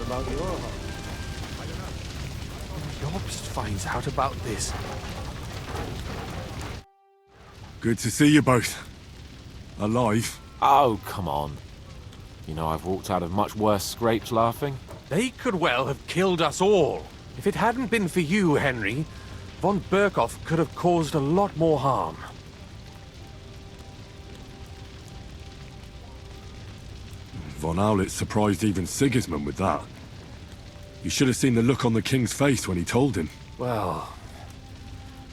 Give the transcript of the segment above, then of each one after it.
about your heart? Jobst finds out about this. Good to see you both. Alive. Oh, come on. You know I've walked out of much worse scrapes laughing. They could well have killed us all. If it hadn't been for you, Henry, von Berkhoff could have caused a lot more harm. Von Aulitz surprised even Sigismund with that. You should have seen the look on the king's face when he told him. Well,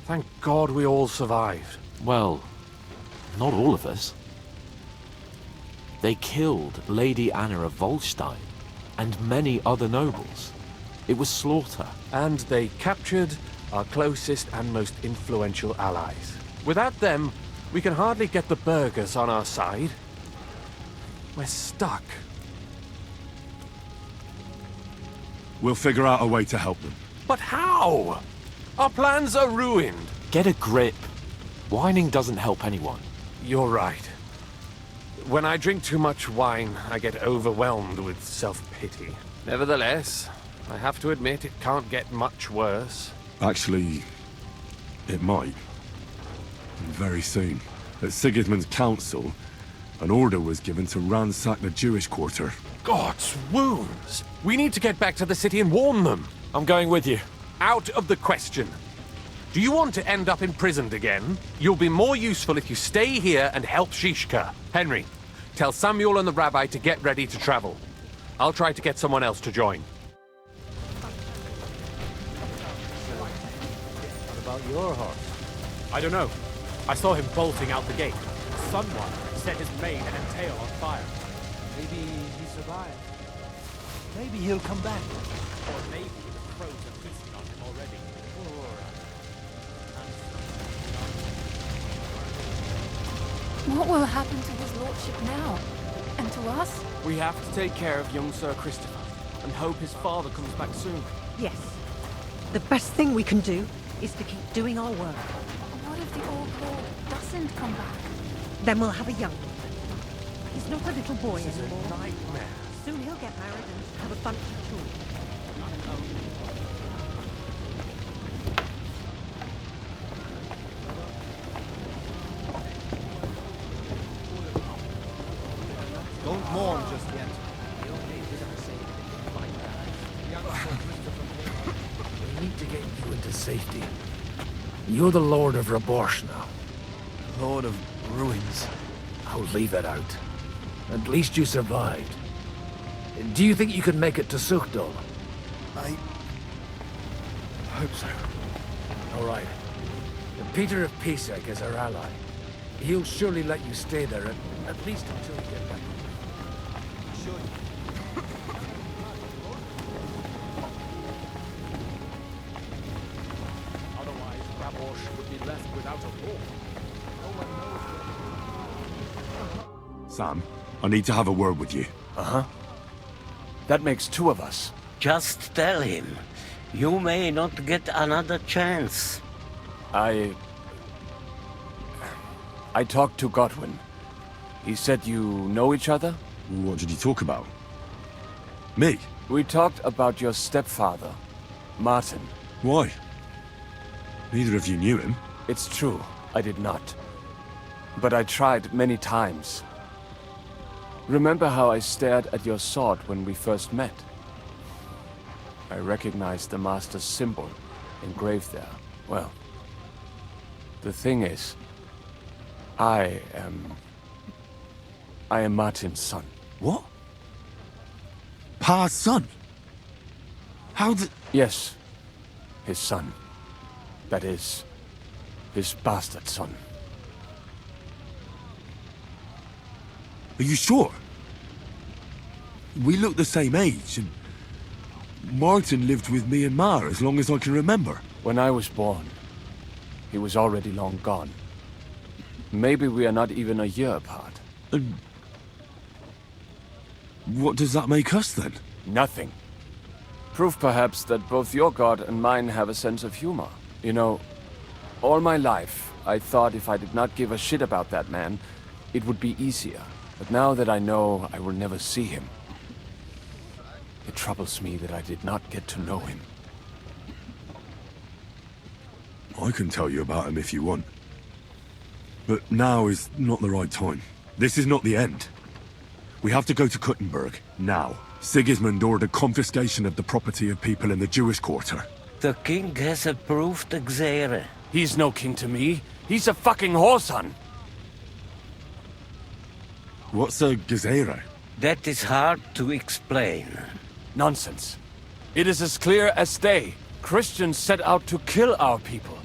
thank God we all survived. Well, not all of us. They killed Lady Anna of Volstein and many other nobles. It was slaughter. And they captured our closest and most influential allies. Without them, we can hardly get the burghers on our side. We're stuck. We'll figure out a way to help them. But how? Our plans are ruined. Get a grip. Whining doesn't help anyone. You're right. When I drink too much wine, I get overwhelmed with self-pity. Nevertheless, I have to admit it can't get much worse. Actually, it might. Very soon. At Sigismund's council, an order was given to ransack the Jewish quarter. God's wounds! We need to get back to the city and warn them. I'm going with you. Out of the question. Do you want to end up imprisoned again? You'll be more useful if you stay here and help Shishka. Henry, tell Samuel and the rabbi to get ready to travel. I'll try to get someone else to join. What about your horse? I don't know. I saw him bolting out the gate. Someone set his mane and tail on fire. Maybe he survived. Maybe he'll come back. Or maybe the crows are feasting on him already. What will happen to his lordship now? And to us? We have to take care of young Sir Christopher and hope his father comes back soon. Yes. The best thing we can do is to keep doing our work. What if the old lord doesn't come back? Then we'll have a young one. He's not a little boy This is anymore. a nightmare. Soon he'll get married and have a bunch of children. Don't mourn just yet. We need to get you into safety. You're the Lord of Raborsh now. Lord of Ruins. I'll leave it out. At least you survived. Do you think you can make it to Suchdol? I hope so. All right. Peter of Pisek is our ally. He'll surely let you stay there, at least until you get back. Otherwise, Raborsh would be left without a war. Sam, I need to have a word with you. Uh-huh. That makes two of us. Just tell him. You may not get another chance. I talked to Godwin. He said you know each other? What did you talk about? Me? We talked about your stepfather, Martin. Why? Neither of you knew him. It's true, I did not. But I tried many times. Remember how I stared at your sword when we first met? I recognized the Master's symbol engraved there. Well, the thing is, I am Martin's son. What? Pa's son? How the... Yes, his son. That is, his bastard son. Are you sure? We look the same age, and Martin lived with me and Ma as long as I can remember. When I was born, he was already long gone. Maybe we are not even a year apart. And what does that make us then? Nothing. Proof perhaps that both your god and mine have a sense of humor. You know, all my life, I thought if I did not give a shit about that man, it would be easier. But now that I know I will never see him, It troubles me that I did not get to know him. I can tell you about him if you want. But now is not the right time. This is not the end. We have to go to Kuttenberg, now. Sigismund ordered confiscation of the property of people in the Jewish quarter. The king has approved Xere. He's no king to me. He's a fucking whoreson. What's a Gezerah? That is hard to explain. Nonsense. It is as clear as day. Christians set out to kill our people.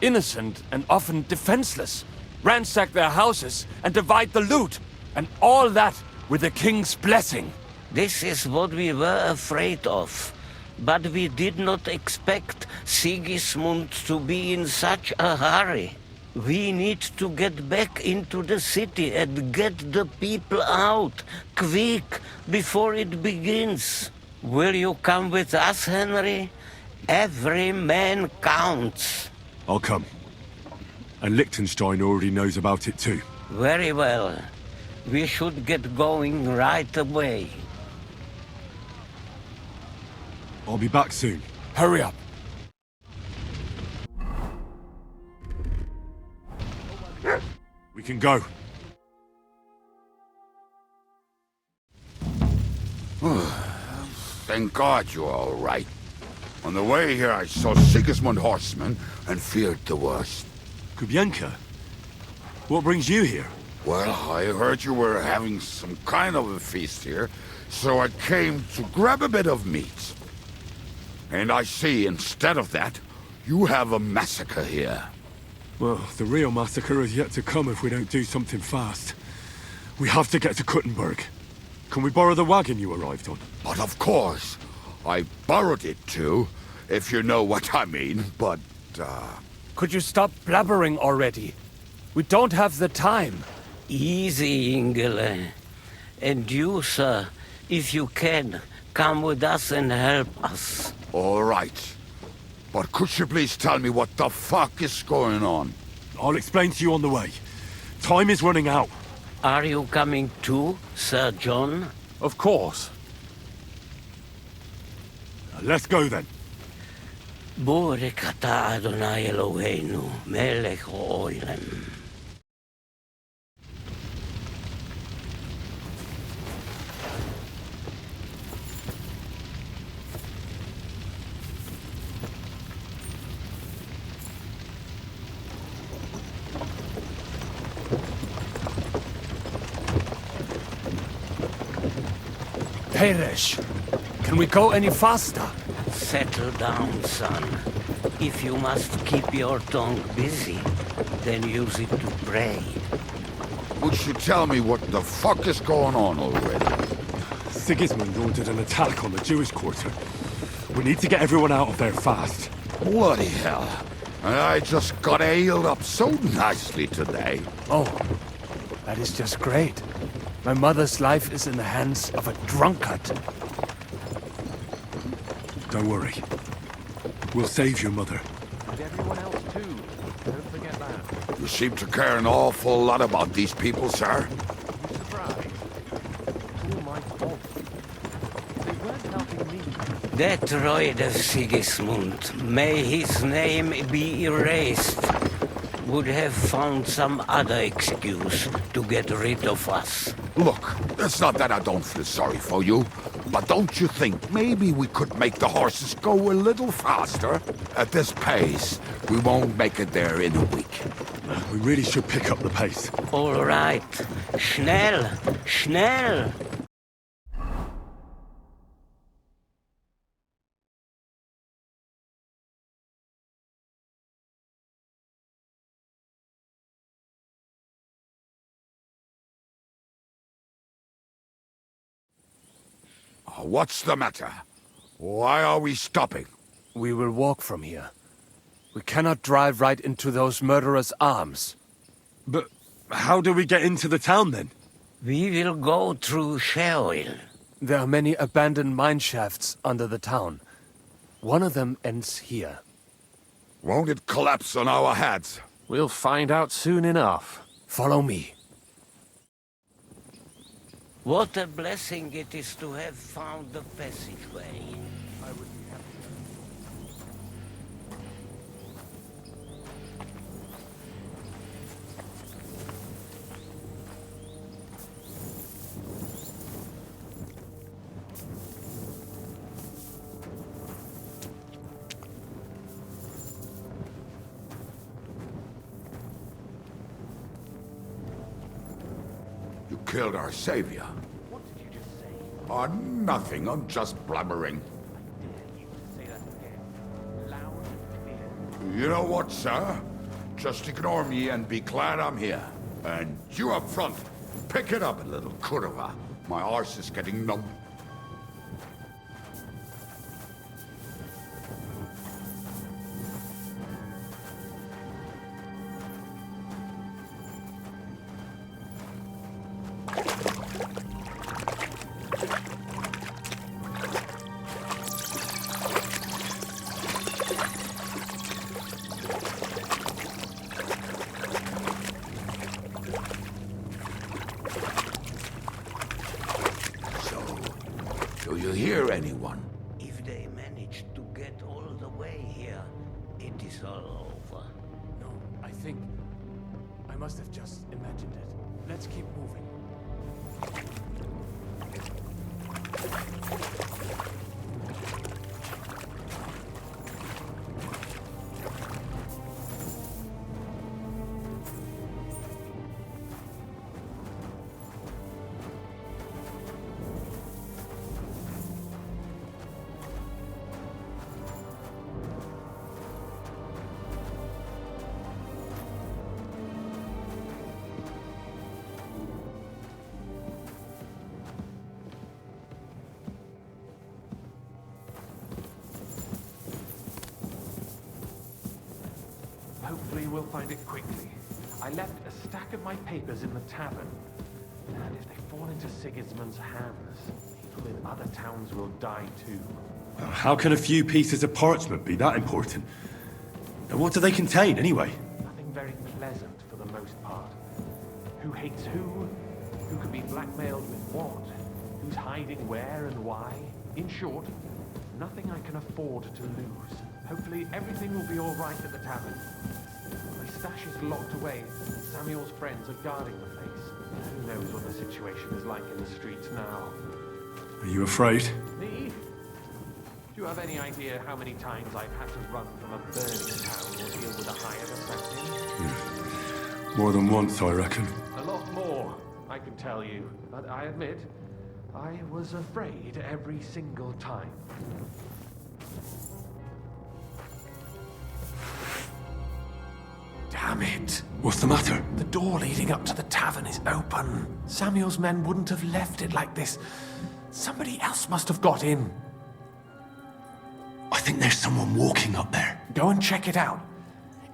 Innocent and often defenseless. Ransack their houses and divide the loot. And all that with the king's blessing. This is what we were afraid of. But we did not expect Sigismund to be in such a hurry. We need to get back into the city and get the people out, quick, before it begins. Will you come with us, Henry? Every man counts. I'll come. And Liechtenstein already knows about it too. Very well. We should get going right away. I'll be back soon. Hurry up. We can go. Thank God you're all right. On the way here, I saw Sigismund horsemen and feared the worst. Kubienka? What brings you here? Well, I heard you were having some kind of a feast here, so I came to grab a bit of meat. And I see, instead of that, you have a massacre here. Well, the real massacre is yet to come if we don't do something fast. We have to get to Kuttenberg. Can we borrow the wagon you arrived on? But of course, I borrowed it too, if you know what I mean, but, Could you stop blabbering already? We don't have the time. Easy, Ingele. And you, sir, if you can, come with us and help us. All right. But could you please tell me what the fuck is going on? I'll explain to you on the way. Time is running out. Are you coming too, Sir John? Of course. Let's go then. Borek ata Adonai Eloheinu, melech ha'olam. Peresh, can we go any faster? Settle down, son. If you must keep your tongue busy, then use it to pray. Would you tell me what the fuck is going on already? Sigismund ordered an attack on the Jewish quarter. We need to get everyone out of there fast. Bloody hell. I just got ailed up so nicely today. Oh, that is just great. My mother's life is in the hands of a drunkard. Don't worry. We'll save your mother. And everyone else too. Don't forget that. You seem to care an awful lot about these people, sir. I'm surprised. It's all my fault. They weren't helping me. That droid of Sigismund, may his name be erased, would have found some other excuse to get rid of us. Look, it's not that I don't feel sorry for you, but don't you think maybe we could make the horses go a little faster? At this pace, we won't make it there in a week. We really should pick up the pace. All right. Schnell! Schnell! What's the matter? Why are we stopping? We will walk from here. We cannot drive right into those murderers' arms. But how do we get into the town then? We will go through Sheol. There are many abandoned mine shafts under the town. One of them ends here. Won't it collapse on our heads? We'll find out soon enough. Follow me. What a blessing it is to have found the passageway. I would be happy. You killed our savior. What did you just say? Oh, nothing. I'm just blabbering. Dare you to say that again? Loud and clear. You know what, sir? Just ignore me and be glad I'm here. And you up front, pick it up a little, Kurva. My arse is getting numb. Do you hear anyone? If they manage to get all the way here, it is all over. No, I think I must have just imagined it. Let's keep moving. Hopefully we'll find it quickly. I left a stack of my papers in the tavern. And if they fall into Sigismund's hands, people in other towns will die too. How can a few pieces of parchment be that important? And what do they contain, anyway? Nothing very pleasant for the most part. Who hates who? Who can be blackmailed with what? Who's hiding where and why? In short, nothing I can afford to lose. Hopefully everything will be all right at the tavern. My stash is locked away. Samuel's friends are guarding the place. Who knows what the situation is like in the streets now? Are you afraid? Me? Do you have any idea how many times I've had to run from a burning town or deal with a hired assassin? More than once, I reckon. A lot more, I can tell you. But I admit, I was afraid every single time. Damn it! What's the matter? The door leading up to the tavern is open. Samuel's men wouldn't have left it like this. Somebody else must have got in. I think there's someone walking up there. Go and check it out.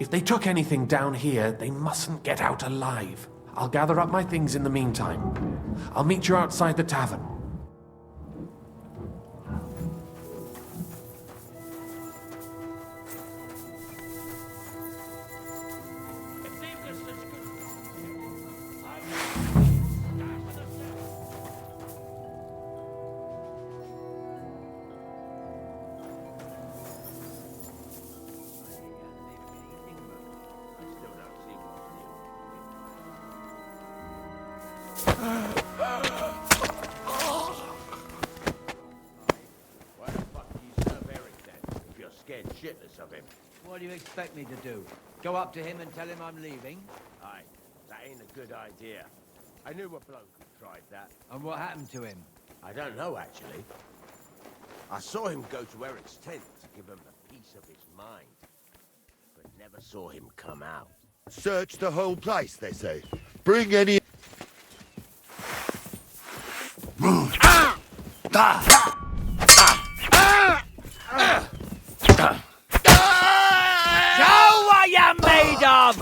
If they took anything down here, they mustn't get out alive. I'll gather up my things in the meantime. I'll meet you outside the tavern. What do you expect me to do? Go up to him and tell him I'm leaving? Aye, that ain't a good idea. I knew a bloke who tried that. And what happened to him? I don't know, actually. I saw him go to Erik's tent to give him a piece of his mind, but never saw him come out. Search the whole place, they say. Bring any... Move! Ah! Ah! Show what you're made of!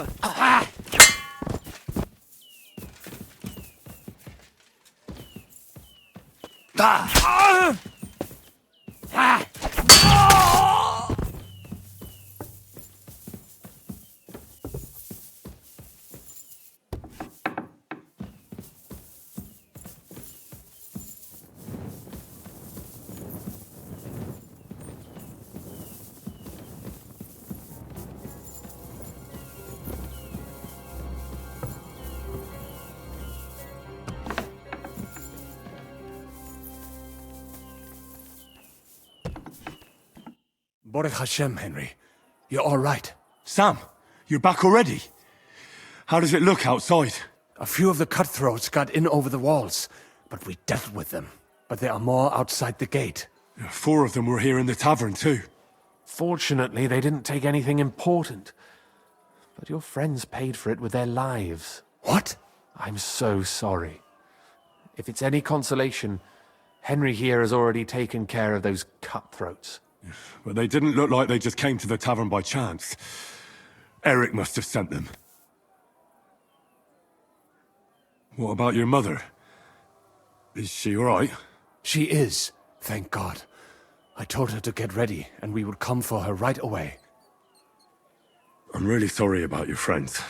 Baruch Hashem, Henry. You're all right. Sam, you're back already? How does it look outside? A few of the cutthroats got in over the walls, but we dealt with them. But there are more outside the gate. 4 of them were here in the tavern too. Fortunately, they didn't take anything important. But your friends paid for it with their lives. What? I'm so sorry. If it's any consolation, Henry here has already taken care of those cutthroats. But they didn't look like they just came to the tavern by chance. Erik must have sent them. What about your mother? Is she all right? She is, thank God. I told her to get ready, and we would come for her right away. I'm really sorry about your friends.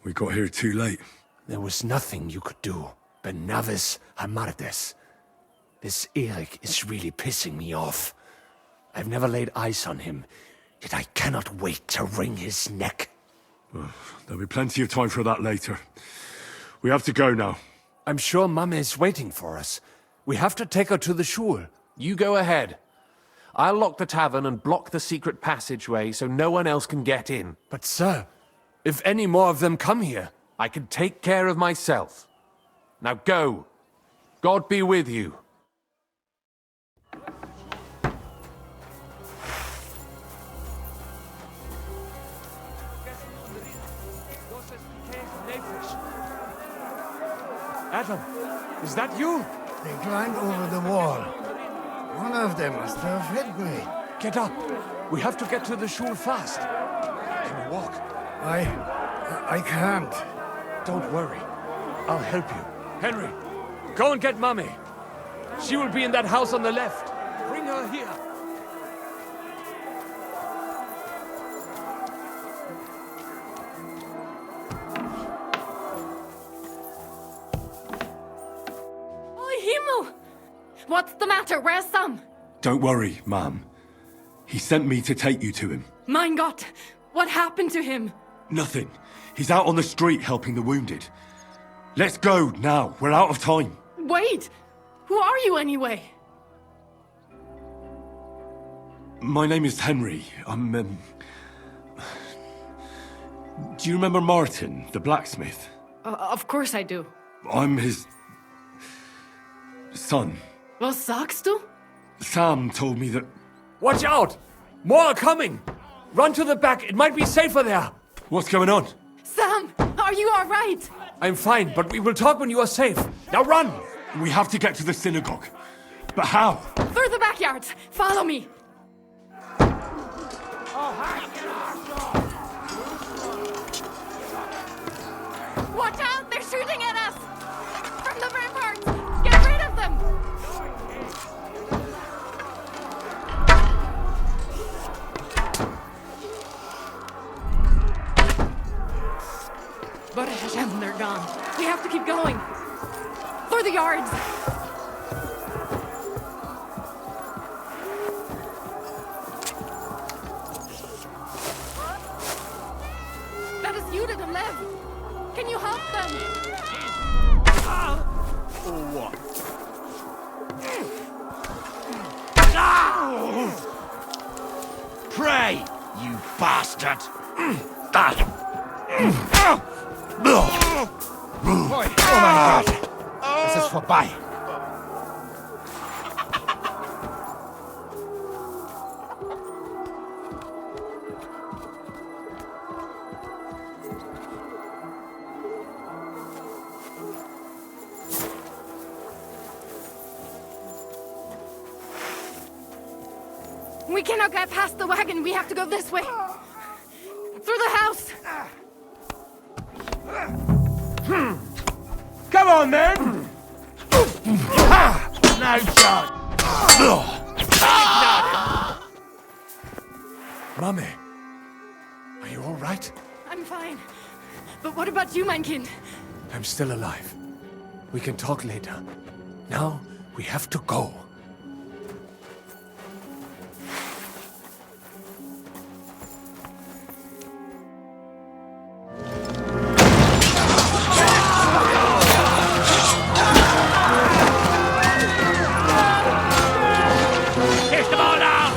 We got here too late. There was nothing you could do. Benavis Hamardes. This Erik is really pissing me off. I've never laid eyes on him, yet I cannot wait to wring his neck. Well, there'll be plenty of time for that later. We have to go now. I'm sure Mama is waiting for us. We have to take her to the shul. You go ahead. I'll lock the tavern and block the secret passageway so no one else can get in. But sir, if any more of them come here... I can take care of myself. Now go. God be with you. Adam, is that you? They climbed over the wall. One of them must have hit me. Get up. We have to get to the shul fast. Can you walk? I can't. Don't worry. I'll help you. Henry, go and get Mummy. She will be in that house on the left. Bring her here. What's the matter? Where's Sam? Don't worry, ma'am. He sent me to take you to him. Mein Gott! What happened to him? Nothing. He's out on the street helping the wounded. Let's go now. We're out of time. Wait! Who are you anyway? My name is Henry. I'm, Do you remember Martin, the blacksmith? Of course I do. I'm his... son. Was sagst du? Sam told me that... Watch out! More are coming! Run to the back, it might be safer there! What's going on? Sam, are you all right? I'm fine, but we will talk when you are safe. Now run! We have to get to the synagogue. But how? Through the backyards. Follow me. Watch out! They're shooting at us! From the ramparts! Get rid of them! But Hashem, they're gone. We have to keep going. Through the yards! That is Judith and Lev. Can you help them? What? Pray, you bastard! Oh mein Gott! Es ist vorbei. We cannot get past the wagon. We have to go this way. Through the house. Come on, then! No shot! Mummy, are you all right? I'm fine. But what about you, mein Kind? I'm still alive. We can talk later. Now, we have to go. Kiss them all down!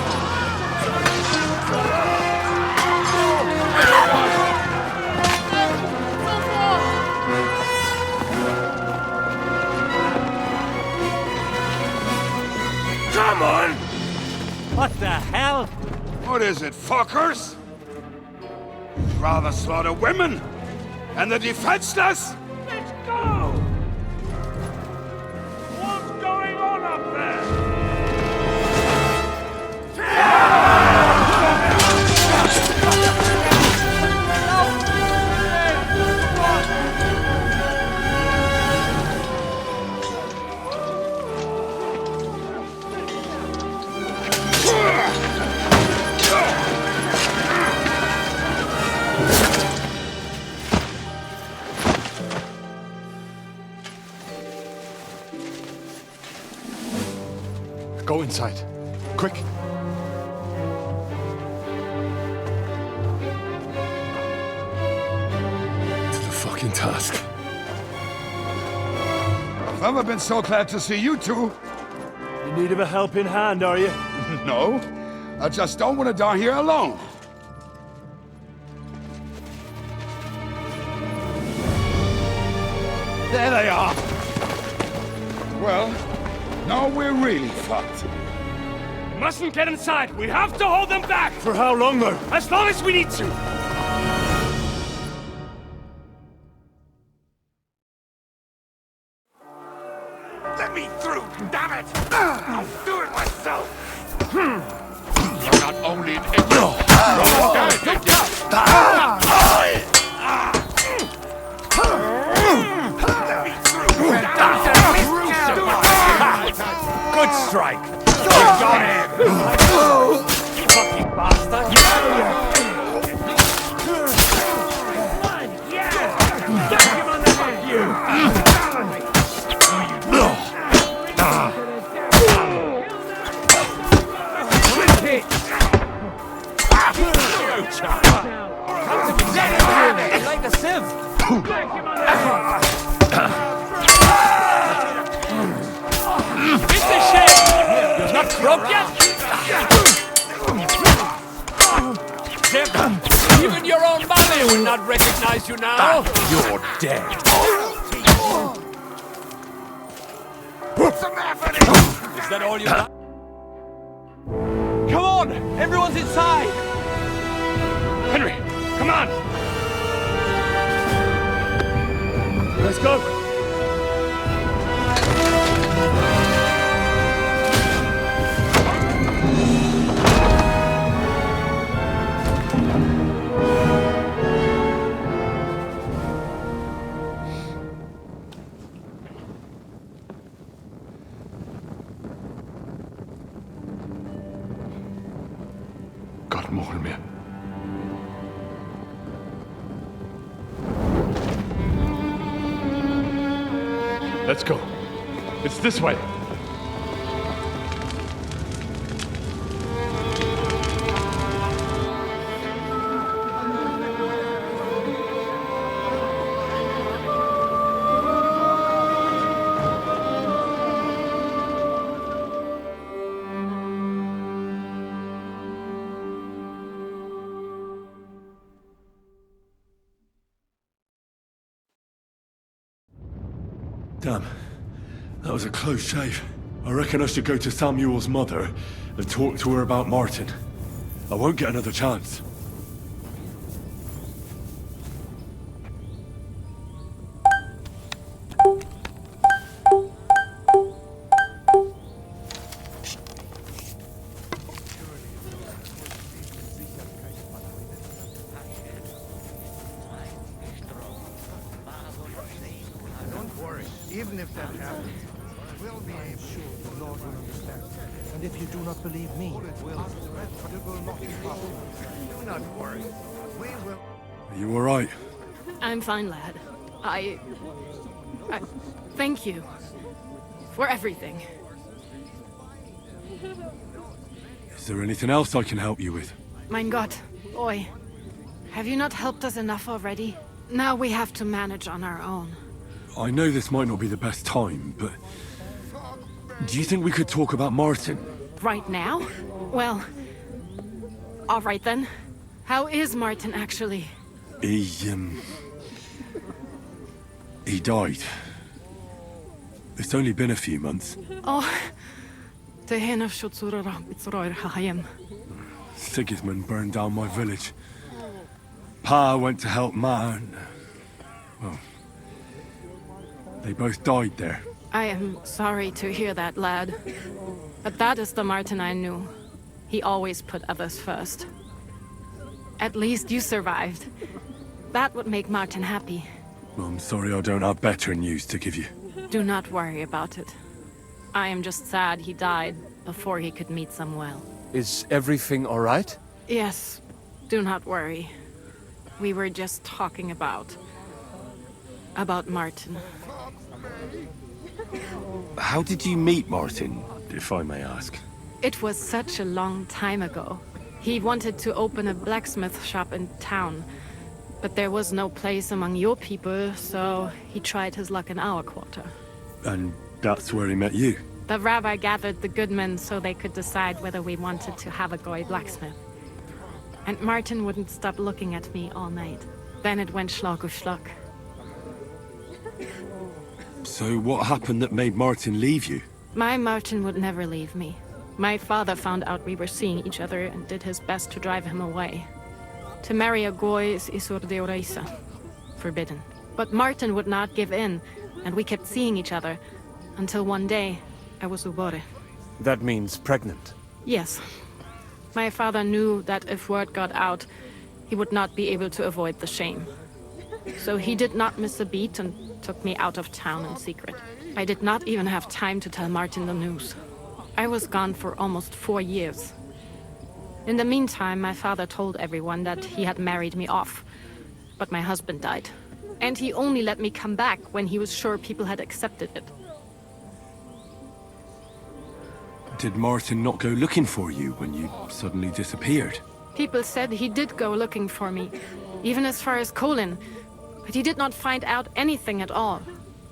Come on! What the hell? What is it, fuckers? You'd rather slaughter women and the defenseless? Let's go! What's going on up there? Go inside. Quick. To the fucking task. I've never been so glad to see you two. In need of a helping hand, are you? No, I just don't want to die here alone. There they are! Well, now we're really fucked. We mustn't get inside! We have to hold them back! For how long, though? As long as we need to! Let me through, damn it! I'll do it myself! You're not only an idiot, you're a damn idiot! Let me through! Good strike! Got him! Fucking bastard! Get him on the head, you! Like a sieve! It's a shame! You're not broke yet? Sieve, even your own mother would not recognize you now! You're dead. Is that all you got? Come on! Everyone's inside! Henry, come on! Let's go! God more mir. Let's go. It's this way. Damn. That was a close shave. I reckon I should go to Samuel's mother and talk to her about Martin. I won't get another chance. Even if that happens, we'll be able. Sure, the Lord will understand. And if you do not believe me, it will not be possible. Do not worry. We will. Are you alright? I'm fine, lad. I thank you for everything. Is there anything else I can help you with? Mein Gott, Oi. Have you not helped us enough already? Now we have to manage on our own. I know this might not be the best time, but... do you think we could talk about Martin? Right now? Well... all right then. How is Martin, actually? He died. It's only been a few months. Oh... Sigismund burned down my village. Pa went to help Ma and... well... they both died there. I am sorry to hear that, lad. But that is the Martin I knew. He always put others first. At least you survived. That would make Martin happy. Well, I'm sorry I don't have better news to give you. Do not worry about it. I am just sad he died before he could meet Samuel. Is everything all right? Yes, do not worry. We were just talking about Martin. How did you meet Martin, if I may ask? It was such a long time ago. He wanted to open a blacksmith shop in town, but there was no place among your people, so he tried his luck in our quarter. And that's where he met you? The rabbi gathered the good men so they could decide whether we wanted to have a goy blacksmith. And Martin wouldn't stop looking at me all night. Then it went schlag auf schlag. So what happened that made Martin leave you? My Martin would never leave me. My father found out we were seeing each other and did his best to drive him away. To marry a goy is isur deoreisa, forbidden. But Martin would not give in, and we kept seeing each other, until one day, I was ubore. That means pregnant. Yes. My father knew that if word got out, he would not be able to avoid the shame. So he did not miss a beat and took me out of town in secret. I did not even have time to tell Martin the news. I was gone for almost 4 years. In the meantime, my father told everyone that he had married me off. But my husband died. And he only let me come back when he was sure people had accepted it. Did Martin not go looking for you when you suddenly disappeared? People said he did go looking for me, even as far as Colin. But he did not find out anything at all.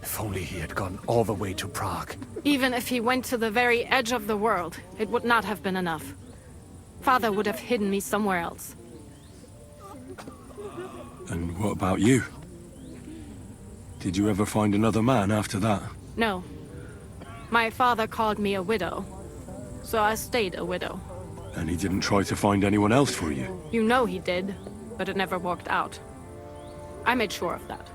If only he had gone all the way to Prague. Even if he went to the very edge of the world, it would not have been enough. Father would have hidden me somewhere else. And what about you? Did you ever find another man after that? No. My father called me a widow, so I stayed a widow. And he didn't try to find anyone else for you? You know he did, but it never worked out. I made sure of that.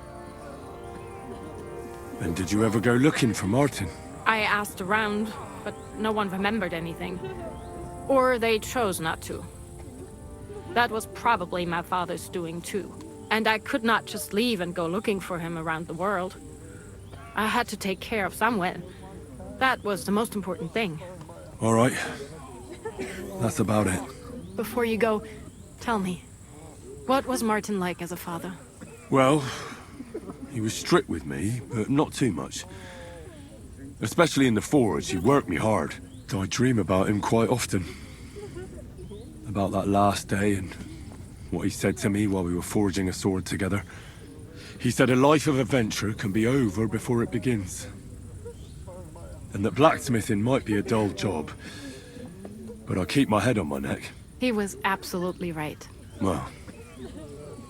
And did you ever go looking for Martin? I asked around, but no one remembered anything. Or they chose not to. That was probably my father's doing too. And I could not just leave and go looking for him around the world. I had to take care of Samuel. That was the most important thing. All right. That's about it. Before you go, tell me, what was Martin like as a father? Well, he was strict with me, but not too much. Especially in the forge, he worked me hard. I dream about him quite often. About that last day and what he said to me while we were forging a sword together. He said a life of adventure can be over before it begins. And that blacksmithing might be a dull job, but I keep my head on my neck. He was absolutely right. Well,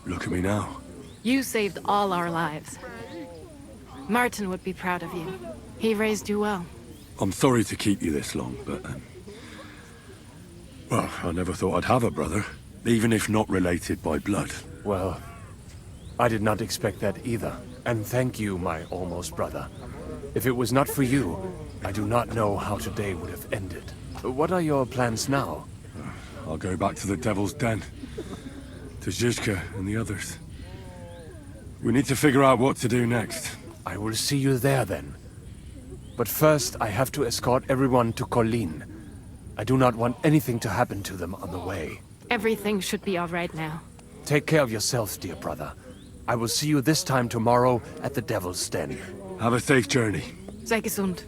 look at me now. You saved all our lives. Martin would be proud of you. He raised you well. I'm sorry to keep you this long, but... well, I never thought I'd have a brother, even if not related by blood. Well, I did not expect that either. And thank you, my almost brother. If it was not for you, I do not know how today would have ended. What are your plans now? I'll go back to the Devil's Den. To Zizka and the others. We need to figure out what to do next. I will see you there then. But first, I have to escort everyone to Colleen. I do not want anything to happen to them on the way. Everything should be all right now. Take care of yourself, dear brother. I will see you this time tomorrow at the Devil's Den. Have a safe journey. Sei gesund.